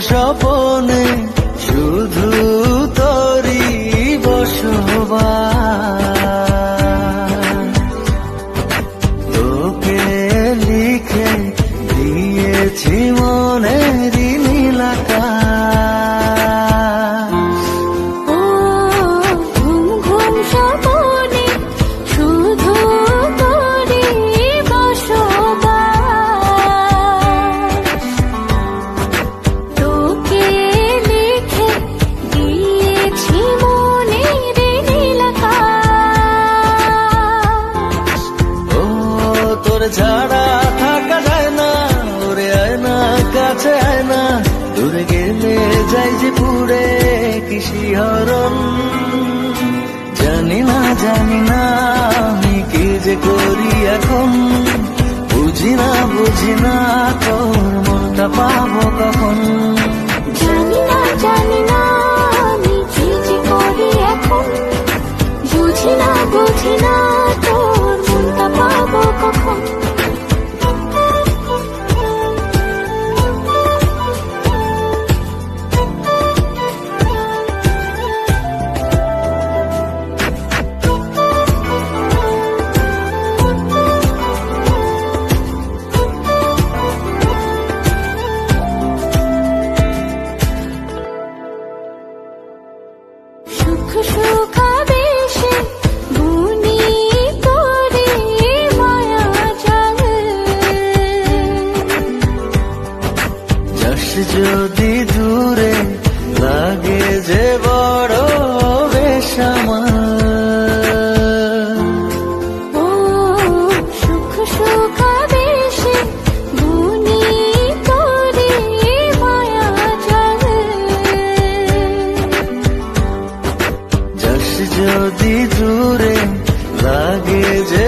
স্বপনে শুধু তোরই বসবাস। তোকে লিখে দিয়েছি মনের নীল আকাশ। ও ঘুম ঘুম স্বপনে শুধু তোরই বসবাস। তোকে লিখে দিয়েছি মনের নীল আকাশ। ও তোর ছাড়া থাকা যায় না, ওরে আয় না কাছে আয় না, দূরে গেলে যাই যে পুরে কি শিহরণ। জানি না আমি কি যে করি এখন, বুঝি না তোর মনটা পাবো কখন। জানি না আমি কি যে করি এখন, বুঝি না তোর মনটা পাবো কখন। সুখ সুখাবেশে বুনি তোরে মায়া জাল। যাস যদি দূরে লাগে যে বড় বেসামাল। ও সুখ সুখাবেশে বুনি তোরে মায়া জাল। যাস যদি দূরে লাগে যে